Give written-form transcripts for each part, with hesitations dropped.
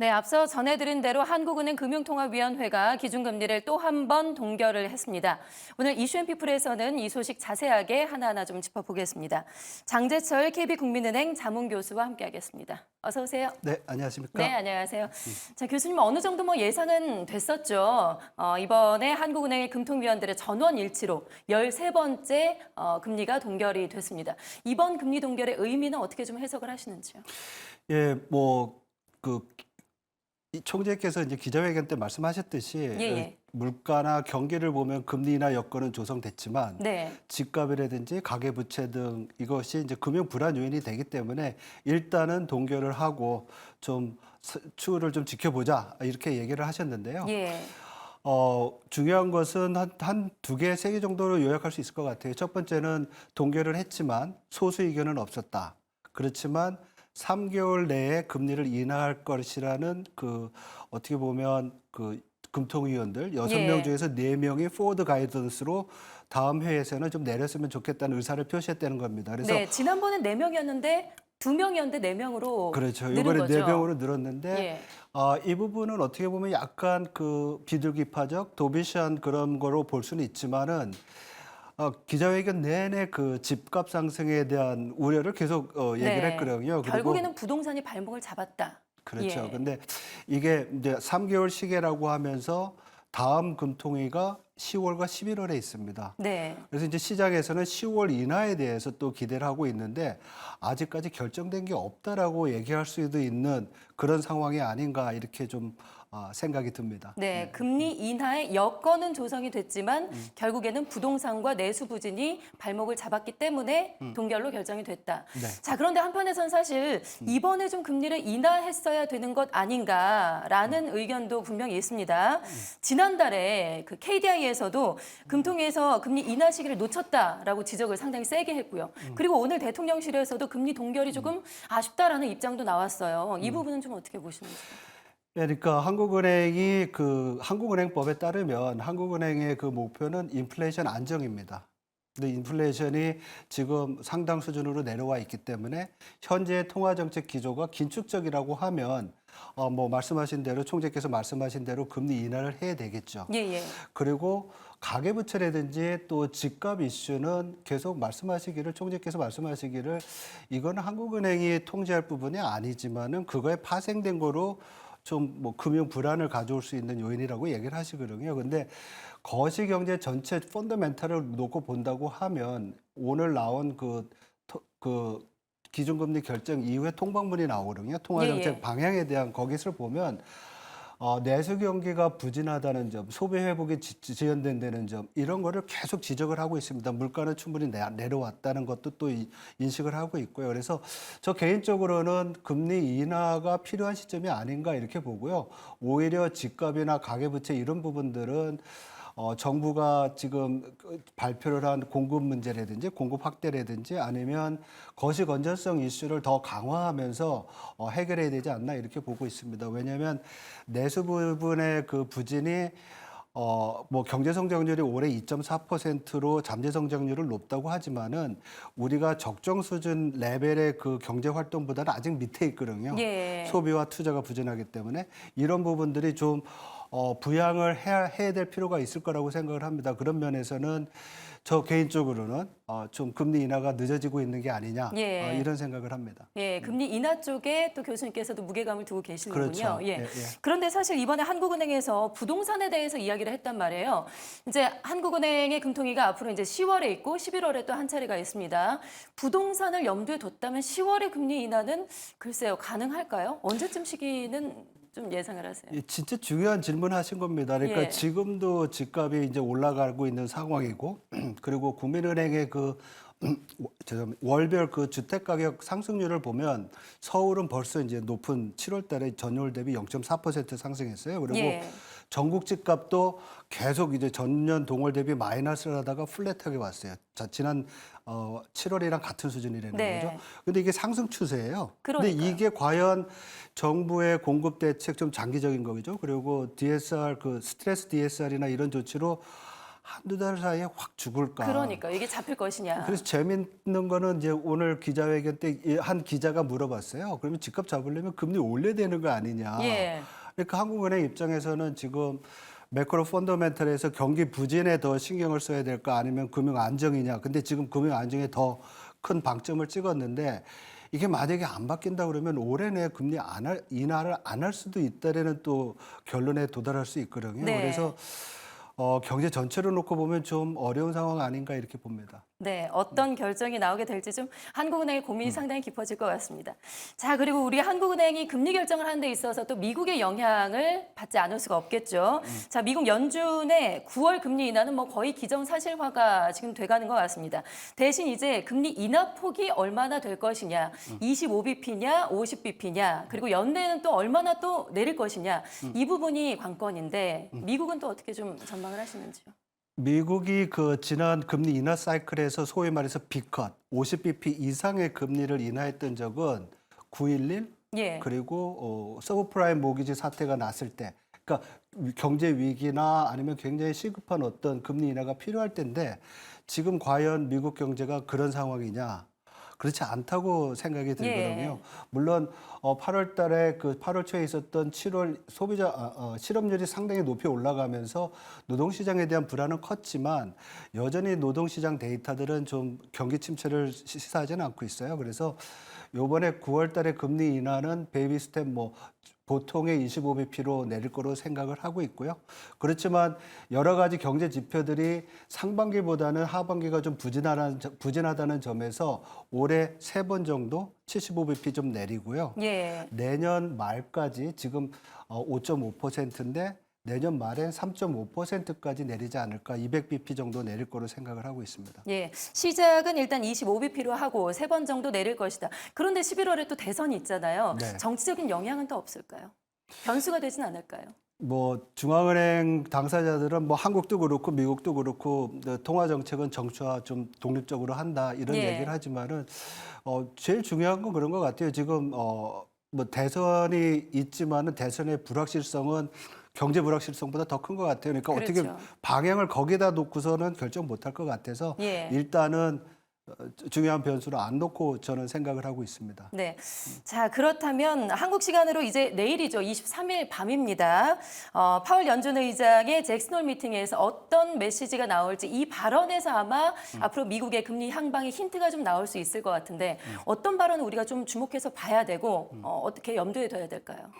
네, 앞서 전해드린 대로 한국은행 금융통화위원회가 기준금리를 또 한 번 동결을 했습니다. 오늘 이슈앤피플에서는 이 소식 자세하게 하나하나 좀 짚어보겠습니다. 장재철 KB국민은행 자문교수와 함께하겠습니다. 어서 오세요. 네, 안녕하십니까? 네, 안녕하세요. 자, 교수님 어느 정도 예상은 됐었죠. 이번에 한국은행의 금통위원들의 전원 일치로 13번째 금리가 동결이 됐습니다. 이번 금리 동결의 의미는 어떻게 좀 해석을 하시는지요? 예, 이 총재께서 이제 기자회견 때 말씀하셨듯이 예. 물가나 경기를 보면 금리나 여건은 조성됐지만 네. 집값이라든지 가계부채 등 이것이 이제 금융 불안 요인이 되기 때문에 일단은 동결을 하고 좀 추후를 좀 지켜보자 이렇게 얘기를 하셨는데요. 예. 중요한 것은 한 두 개, 세 개 정도로 요약할 수 있을 것 같아요. 첫 번째는 동결을 했지만 소수 의견은 없었다. 그렇지만 3개월 내에 금리를 인하할 것이라는 어떻게 보면 금통위원들 6명 예. 중에서 4명이 포워드 가이던스로 다음 회에서는 좀 내렸으면 좋겠다는 의사를 표시했다는 겁니다. 그래서 네, 지난번엔 4명이었는데 2명이었는데 4명으로 그렇죠. 늘은 이번에 거죠. 4명으로 늘었는데 예. 이 부분은 어떻게 보면 약간 비둘기파적 도비시한 그런 거로 볼 수는 있지만은 기자회견 내내 집값 상승에 대한 우려를 계속 얘기를 네. 했거든요. 그리고 결국에는 부동산이 발목을 잡았다. 그렇죠. 예. 근데 이게 이제 3개월 시계라고 하면서 다음 금통위가 10월과 11월에 있습니다. 네. 그래서 이제 시장에서는 10월 인하에 대해서 또 기대를 하고 있는데 아직까지 결정된 게 없다라고 얘기할 수도 있는 그런 상황이 아닌가 이렇게 좀 생각이 듭니다. 네, 금리 인하의 여건은 조성이 됐지만 결국에는 부동산과 내수 부진이 발목을 잡았기 때문에 동결로 결정이 됐다. 네. 자, 그런데 한편에서는 사실 이번에 좀 금리를 인하했어야 되는 것 아닌가라는 의견도 분명히 있습니다. 지난달에 KDI에서도 금통위에서 금리 인하 시기를 놓쳤다라고 지적을 상당히 세게 했고요. 그리고 오늘 대통령실에서도 금리 동결이 조금 아쉽다라는 입장도 나왔어요. 이 부분은 좀 어떻게 보시는지? 그러니까 한국은행이 한국은행법에 따르면 한국은행의 목표는 인플레이션 안정입니다. 근데 인플레이션이 지금 상당 수준으로 내려와 있기 때문에 현재 통화정책 기조가 긴축적이라고 하면 말씀하신 대로 총재께서 말씀하신 대로 금리 인하를 해야 되겠죠. 예, 예. 그리고 가계부채라든지 또 집값 이슈는 계속 총재께서 말씀하시기를 이거는 한국은행이 통제할 부분이 아니지만은 그거에 파생된 거로 좀 금융 불안을 가져올 수 있는 요인이라고 얘기를 하시거든요. 근데 거시경제 전체 펀더멘탈을 놓고 본다고 하면 오늘 나온 기준금리 결정 이후에 통방문이 나오거든요. 통화정책 예. 방향에 대한 거기서 보면 내수 경기가 부진하다는 점, 소비 회복이 지연된다는 점 이런 거를 계속 지적을 하고 있습니다. 물가는 충분히 내려왔다는 것도 또 인식을 하고 있고요. 그래서 저 개인적으로는 금리 인하가 필요한 시점이 아닌가 이렇게 보고요. 오히려 집값이나 가계부채 이런 부분들은 정부가 지금 발표를 한 공급 문제라든지 공급 확대라든지 아니면 거시 건전성 이슈를 더 강화하면서 해결해야 되지 않나 이렇게 보고 있습니다. 왜냐하면 내수 부분의 부진이 경제 성장률이 올해 2.4%로 잠재 성장률을 높다고 하지만은 우리가 적정 수준 레벨의 경제 활동보다는 아직 밑에 있거든요. 예. 소비와 투자가 부진하기 때문에 이런 부분들이 좀 부양을 해야 될 필요가 있을 거라고 생각을 합니다. 그런 면에서는 저 개인적으로는 좀 금리 인하가 늦어지고 있는 게 아니냐 예. 이런 생각을 합니다. 예, 금리 인하 쪽에 또 교수님께서도 무게감을 두고 계시는군요. 그렇죠. 예. 예, 예. 그런데 사실 이번에 한국은행에서 부동산에 대해서 이야기를 했단 말이에요. 이제 한국은행의 금통위가 앞으로 이제 10월에 있고 11월에 또 한 차례가 있습니다. 부동산을 염두에 뒀다면 10월에 금리 인하는 글쎄요, 가능할까요? 언제쯤 시기는 좀 예상을 하세요? 예, 진짜 중요한 질문 하신 겁니다. 그러니까 예. 지금도 집값이 이제 올라가고 있는 상황이고, 그리고 국민은행의 월별 주택 가격 상승률을 보면 서울은 벌써 이제 높은 7월 달에 전월 대비 0.4% 상승했어요. 그리고 예. 전국 집값도 계속 이제 전년 동월 대비 마이너스를 하다가 플랫하게 왔어요. 자, 지난 7월이랑 같은 수준이라는 네. 거죠. 근데 이게 상승 추세예요. 근데 그러니까요. 이게 과연 정부의 공급 대책 좀 장기적인 거죠. 그리고 DSR 스트레스 DSR이나 이런 조치로 한두 달 사이에 확 죽을까? 그러니까 이게 잡힐 것이냐. 그래서 재밌는 거는 이제 오늘 기자회견 때 한 기자가 물어봤어요. 그러면 집값 잡으려면 금리 올려야 되는 거 아니냐? 예. 그러니까 한국은행 입장에서는 지금 매크로 펀더멘털에서 경기 부진에 더 신경을 써야 될까 아니면 금융 안정이냐. 근데 지금 금융 안정에 더 큰 방점을 찍었는데 이게 만약에 안 바뀐다 그러면 올해 내 금리 인하를 안 할 수도 있다라는 또 결론에 도달할 수 있거든요. 네. 그래서 경제 전체로 놓고 보면 좀 어려운 상황 아닌가 이렇게 봅니다. 네, 어떤 결정이 나오게 될지 좀 한국은행의 고민이 상당히 깊어질 것 같습니다. 자, 그리고 우리 한국은행이 금리 결정을 하는 데 있어서 또 미국의 영향을 받지 않을 수가 없겠죠. 자, 미국 연준의 9월 금리 인하는 뭐 거의 기정사실화가 지금 돼가는 것 같습니다. 대신 이제 금리 인하 폭이 얼마나 될 것이냐, 25bp냐, 50bp냐, 그리고 연내는 또 얼마나 또 내릴 것이냐, 이 부분이 관건인데 미국은 또 어떻게 좀 전망을 하시는지요? 미국이 그 지난 금리 인하 사이클에서 소위 말해서 B컷 50bp 이상의 금리를 인하했던 적은 9.11 예. 그리고 서브프라임 모기지 사태가 났을 때, 그러니까 경제 위기나 아니면 굉장히 시급한 어떤 금리 인하가 필요할 때인데 지금 과연 미국 경제가 그런 상황이냐? 그렇지 않다고 생각이 들거든요. 물론 8월 달에 그 8월 초에 있었던 7월 소비자 실업률이 상당히 높이 올라가면서 노동시장에 대한 불안은 컸지만 여전히 노동시장 데이터들은 좀 경기 침체를 시사하지는 않고 있어요. 그래서 요번에 9월 달에 금리 인하는 베이비 스텝 뭐 보통의 25bp로 내릴 거로 생각을 하고 있고요. 그렇지만 여러 가지 경제 지표들이 상반기보다는 하반기가 좀 부진하다는 점에서 올해 3번 정도 75bp 좀 내리고요. 예. 내년 말까지 지금 5.5%인데 내년 말엔 3.5%까지 내리지 않을까, 200bp 정도 내릴 거로 생각을 하고 있습니다. 예, 시작은 일단 25bp로 하고 3번 정도 내릴 것이다. 그런데 11월에 또 대선이 있잖아요. 네. 정치적인 영향은 또 없을까요? 변수가 되진 않을까요? 뭐 중앙은행 당사자들은 뭐 한국도 그렇고 미국도 그렇고 통화 정책은 정치와 좀 독립적으로 한다 이런 예. 얘기를 하지만은 제일 중요한 건 그런 것 같아요. 지금 뭐 대선이 있지만은 대선의 불확실성은 경제 불확실성보다 더 큰 것 같아요. 그러니까 그렇죠. 어떻게 방향을 거기다 놓고서는 결정 못할 것 같아서 예. 일단은 중요한 변수를 안 놓고 저는 생각을 하고 있습니다. 네. 자, 그렇다면 한국 시간으로 이제 내일이죠. 23일 밤입니다. 파월 연준 의장의 잭슨홀 미팅에서 어떤 메시지가 나올지 이 발언에서 아마 앞으로 미국의 금리 향방의 힌트가 좀 나올 수 있을 것 같은데 어떤 발언을 우리가 좀 주목해서 봐야 되고 어떻게 염두에 둬야 될까요?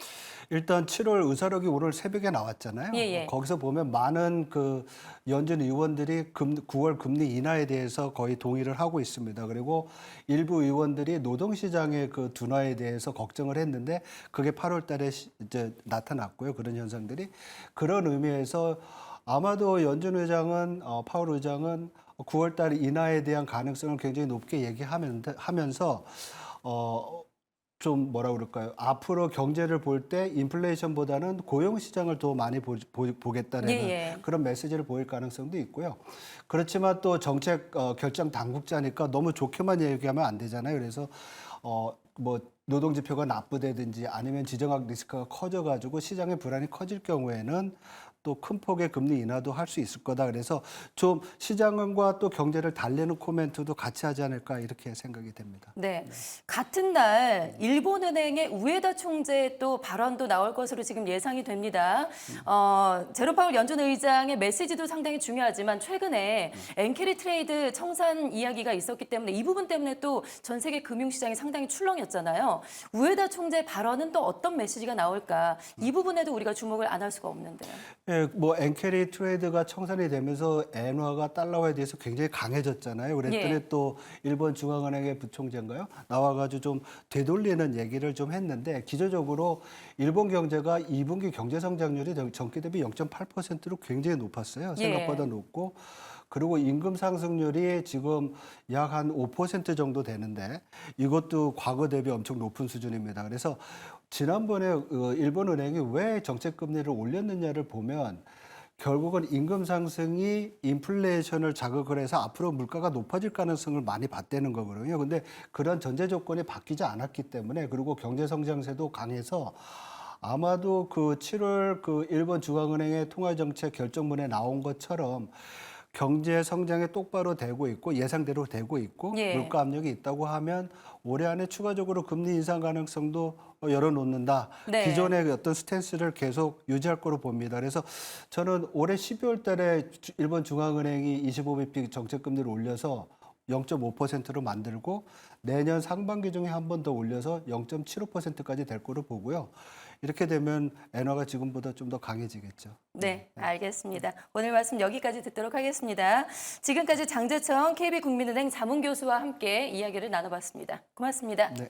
일단 7월 의사록이 오늘 새벽에 나왔잖아요. 예. 거기서 보면 많은 그 연준 의원들이 9월 금리 인하에 대해서 거의 동의를 하고 있습니다. 그리고 일부 의원들이 노동시장의 그 둔화에 대해서 걱정을 했는데 그게 8월 달에 이제 나타났고요. 그런 현상들이. 그런 의미에서 아마도 연준 의장은 파월 의장은 9월 달 인하에 대한 가능성을 굉장히 높게 얘기하면서 좀 뭐라 그럴까요? 앞으로 경제를 볼 때 인플레이션보다는 고용 시장을 더 많이 보겠다는 예. 그런 메시지를 보일 가능성도 있고요. 그렇지만 또 정책 결정 당국자니까 너무 좋게만 얘기하면 안 되잖아요. 그래서 뭐 노동 지표가 나쁘다든지 아니면 지정학 리스크가 커져가지고 시장의 불안이 커질 경우에는 또 큰 폭의 금리 인하도 할 수 있을 거다. 그래서 좀 시장과 또 경제를 달래는 코멘트도 같이 하지 않을까 이렇게 생각이 됩니다. 네. 같은 날 일본은행의 우에다 총재의 또 발언도 나올 것으로 지금 예상이 됩니다. 제롬 파월 연준 의장의 메시지도 상당히 중요하지만 최근에 엔캐리 트레이드 청산 이야기가 있었기 때문에 이 부분 때문에 또 전 세계 금융시장이 상당히 출렁였잖아요. 우에다 총재 발언은 또 어떤 메시지가 나올까? 이 부분에도 우리가 주목을 안 할 수가 없는데요. 예, 뭐 엔캐리 트레이드가 청산이 되면서 엔화가 달러화에 대해서 굉장히 강해졌잖아요. 그랬더니 예. 또 일본 중앙은행의 부총재인가요? 나와가지고 좀 되돌리는 얘기를 좀 했는데 기저적으로 일본 경제가 2분기 경제 성장률이 전기 대비 0.8%로 굉장히 높았어요. 생각보다 높고. 그리고 임금 상승률이 지금 약 한 5% 정도 되는데 이것도 과거 대비 엄청 높은 수준입니다. 그래서 지난번에 일본 은행이 왜 정책 금리를 올렸느냐를 보면 결국은 임금 상승이 인플레이션을 자극을 해서 앞으로 물가가 높아질 가능성을 많이 봤다는 거거든요. 근데 그런 전제 조건이 바뀌지 않았기 때문에 그리고 경제 성장세도 강해서 아마도 그 7월 그 일본 중앙은행의 통화정책 결정문에 나온 것처럼 경제 성장에 똑바로 되고 있고 예상대로 되고 있고 예. 물가 압력이 있다고 하면 올해 안에 추가적으로 금리 인상 가능성도 열어놓는다. 네. 기존의 어떤 스탠스를 계속 유지할 거로 봅니다. 그래서 저는 올해 12월 달에 일본 중앙은행이 25bp 정책금리를 올려서 0.5%로 만들고 내년 상반기 중에 한 번 더 올려서 0.75%까지 될 거로 보고요. 이렇게 되면 엔화가 지금보다 좀 더 강해지겠죠. 네, 알겠습니다. 오늘 말씀 여기까지 듣도록 하겠습니다. 지금까지 장재청 KB국민은행 자문교수와 함께 이야기를 나눠봤습니다. 고맙습니다. 네.